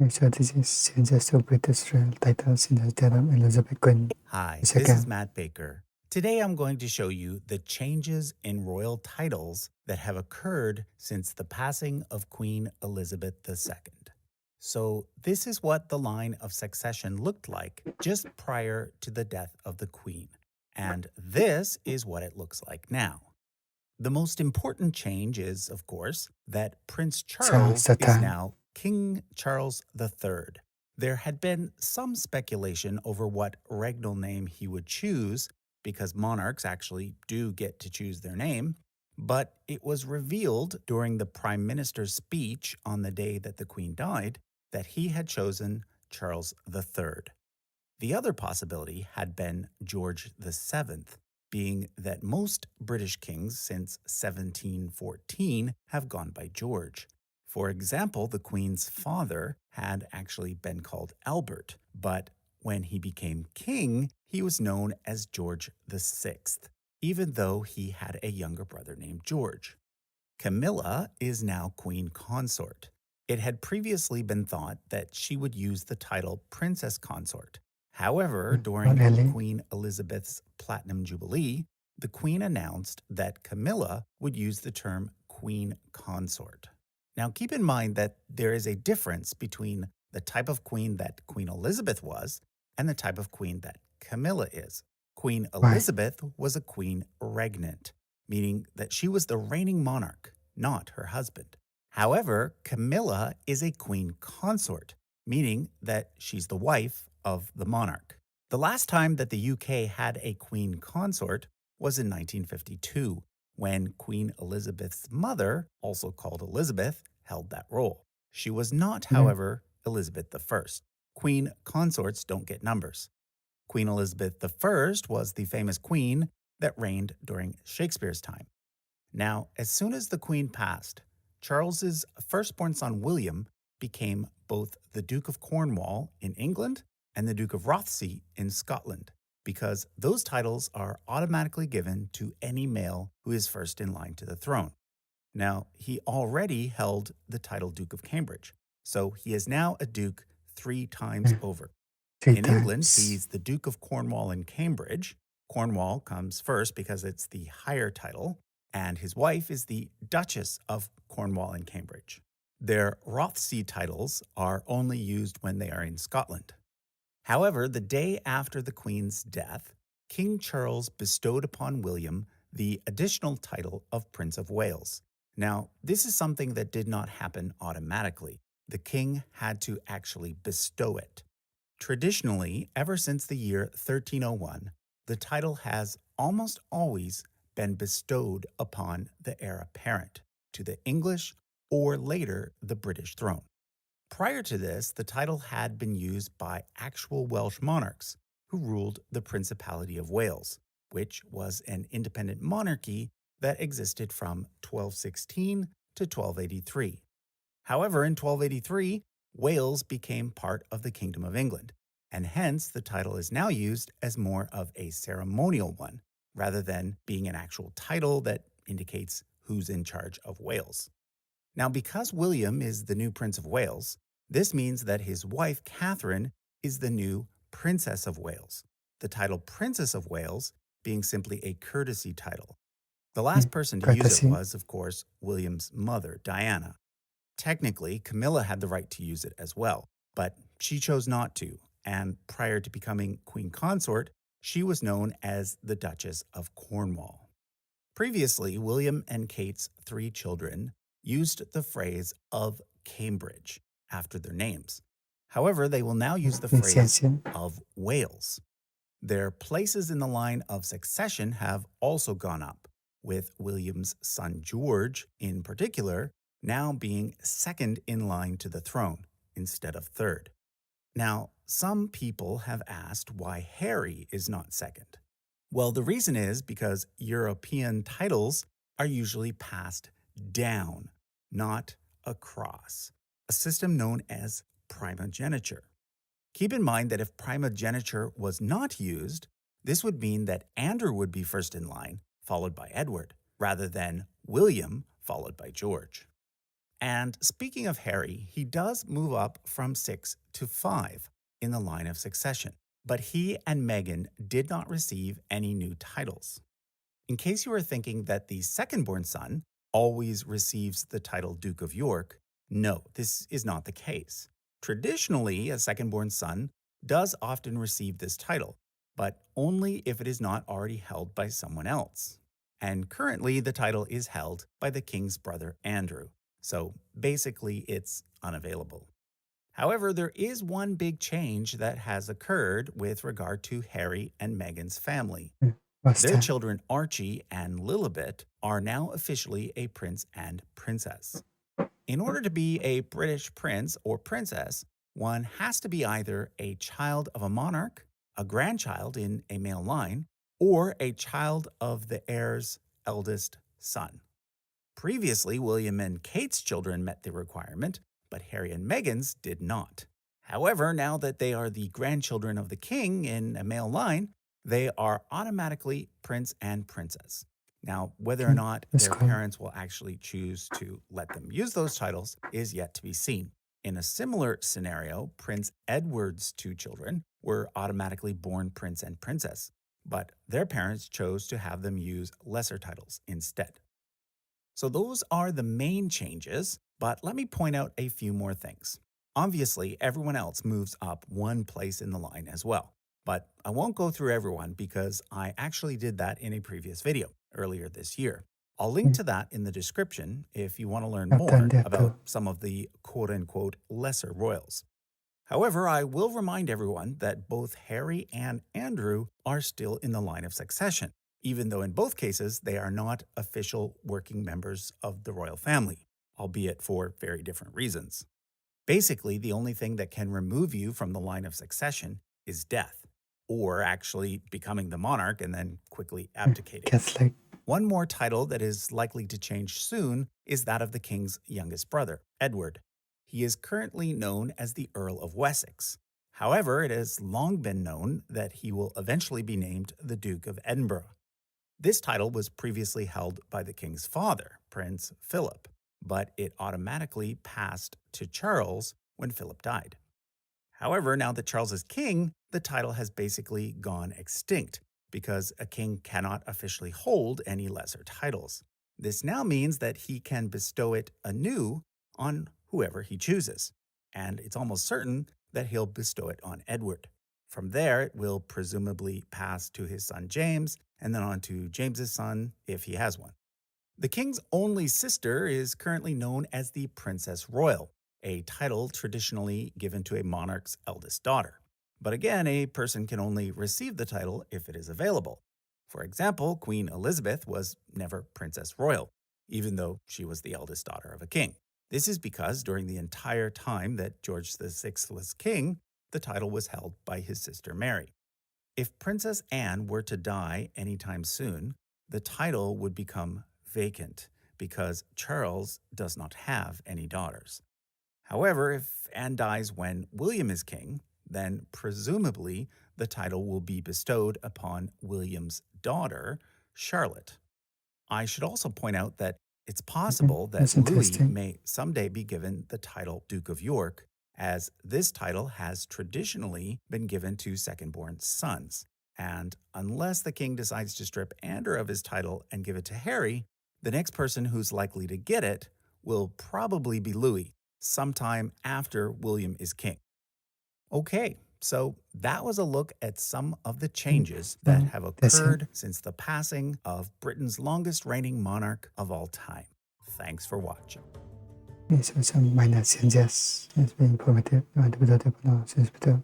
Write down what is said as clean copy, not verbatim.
So this is changes of British royal titles in the death of Elizabeth Queen Hi, this is II. Matt Baker. Today I'm going to show you the changes in royal titles that have occurred since the passing of Queen Elizabeth II. So, this is what the line of succession looked like just prior to the death of the Queen. And this is what it looks like now. The most important change is, of course, that Prince Charles Charles is III. now King Charles III. There had been some speculation over what regnal name he would choose, because monarchs actually do get to choose their name, but it was revealed during the Prime Minister's speech on the day that the Queen died that he had chosen Charles III. The other possibility had been George VII, being that most British kings since 1714 have gone by George. For example, the Queen's father had actually been called Albert, but when he became king, he was known as George VI, even though he had a younger brother named George. Camilla is now Queen Consort. It had previously been thought that she would use the title Princess Consort. However, Not during really. Queen Elizabeth's Platinum Jubilee, the Queen announced that Camilla would use the term Queen Consort. Now, keep in mind that there is a difference between the type of queen that Queen Elizabeth was and the type of queen that Camilla is. Queen Why? Elizabeth was a queen regnant, meaning that she was the reigning monarch, not her husband. However, Camilla is a queen consort, meaning that she's the wife of the monarch. The last time that the UK had a queen consort was in 1952, when Queen Elizabeth's mother, also called Elizabeth, held that role. She was not, Mm, however, Elizabeth I. Queen consorts don't get numbers. Queen Elizabeth I was the famous queen that reigned during Shakespeare's time. Now, as soon as the Queen passed, Charles's firstborn son William became both the Duke of Cornwall in England and the Duke of Rothesay in Scotland, because those titles are automatically given to any male who is first in line to the throne. Now, he already held the title Duke of Cambridge, so he is now a duke 3 times mm, over. Three In England, times. he's the Duke of Cornwall and Cambridge. Cornwall comes first because it's the higher title, and his wife is the Duchess of Cornwall and Cambridge. Their Rothesay titles are only used when they are in Scotland. However, the day after the Queen's death, King Charles bestowed upon William the additional title of Prince of Wales. Now, this is something that did not happen automatically. The king had to actually bestow it. Traditionally, ever since the year 1301, the title has almost always been bestowed upon the heir apparent to the English or later the British throne. Prior to this, the title had been used by actual Welsh monarchs who ruled the Principality of Wales, which was an independent monarchy that existed from 1216 to 1283. However, in 1283, Wales became part of the Kingdom of England, and hence the title is now used as more of a ceremonial one, rather than being an actual title that indicates who's in charge of Wales. Now, because William is the new Prince of Wales, this means that his wife, Catherine, is the new Princess of Wales, the title Princess of Wales being simply a courtesy title. The last person to use it Courtesy. was, of course, William's mother, Diana. Technically, Camilla had the right to use it as well, but she chose not to, and prior to becoming Queen Consort, she was known as the Duchess of Cornwall. Previously, William and Kate's 3 children used the phrase of Cambridge after their names. However, they will now use the phrase Incension. of Wales. Their places in the line of succession have also gone up, with William's son George, in particular, now being second in line to the throne instead of third. Now, some people have asked why Harry is not second. Well, the reason is because European titles are usually passed down, not across, a system known as primogeniture. Keep in mind that if primogeniture was not used, this would mean that Andrew would be first in line, followed by Edward, rather than William, followed by George. And speaking of Harry, he does move up from 6 to 5 in the line of succession, but he and Meghan did not receive any new titles. In case you are thinking that the second-born son always receives the title Duke of York, no, this is not the case. Traditionally, a second-born son does often receive this title, but only if it is not already held by someone else. And currently, the title is held by the king's brother Andrew, so basically it's unavailable. However, there is one big change that has occurred with regard to Harry and Meghan's family. What's Their that? children, Archie and Lilibet, are now officially a prince and princess. In order to be a British prince or princess, one has to be either a child of a monarch, a grandchild in a male line, or a child of the heir's eldest son. Previously, William and Kate's children met the requirement, but Harry and Meghan's did not. However, now that they are the grandchildren of the king in a male line, they are automatically prince and princess. Now, whether or Okay, not let's their go. parents will actually choose to let them use those titles is yet to be seen. In a similar scenario, Prince Edward's two children were automatically born prince and princess, but their parents chose to have them use lesser titles instead. So those are the main changes, but let me point out a few more things. Obviously, everyone else moves up one place in the line as well, but I won't go through everyone because I actually did that in a previous video earlier this year. I'll link to that in the description if you want to learn I've done more that about too. some of the quote-unquote lesser royals. However, I will remind everyone that both Harry and Andrew are still in the line of succession, even though in both cases they are not official working members of the royal family, albeit for very different reasons. Basically, the only thing that can remove you from the line of succession is death, or actually becoming the monarch and then quickly abdicating. Gets like One more title that is likely to change soon is that of the king's youngest brother, Edward. He is currently known as the Earl of Wessex. However, it has long been known that he will eventually be named the Duke of Edinburgh. This title was previously held by the king's father, Prince Philip, but it automatically passed to Charles when Philip died. However, now that Charles is king, the title has basically gone extinct because a king cannot officially hold any lesser titles. This now means that he can bestow it anew on whoever he chooses, and it's almost certain that he'll bestow it on Edward. From there, it will presumably pass to his son James, and then on to James's son if he has one. The king's only sister is currently known as the Princess Royal, a title traditionally given to a monarch's eldest daughter. But again, a person can only receive the title if it is available. For example, Queen Elizabeth was never Princess Royal, even though she was the eldest daughter of a king. This is because during the entire time that George VI was king, the title was held by his sister Mary. If Princess Anne were to die anytime soon, the title would become vacant because Charles does not have any daughters. However, if Anne dies when William is king, then presumably the title will be bestowed upon William's daughter, Charlotte. I should also point out that it's possible that that's Louis interesting. may someday be given the title Duke of York, as this title has traditionally been given to second-born sons. And unless the king decides to strip Andrew of his title and give it to Harry, the next person who's likely to get it will probably be Louis, sometime after William is king. Okay, so that was a look at some of the changes that have Dessin. occurred since the passing of Britain's longest reigning monarch of all time. Thanks for watching. So some minor changes. It's very informative. You want to put out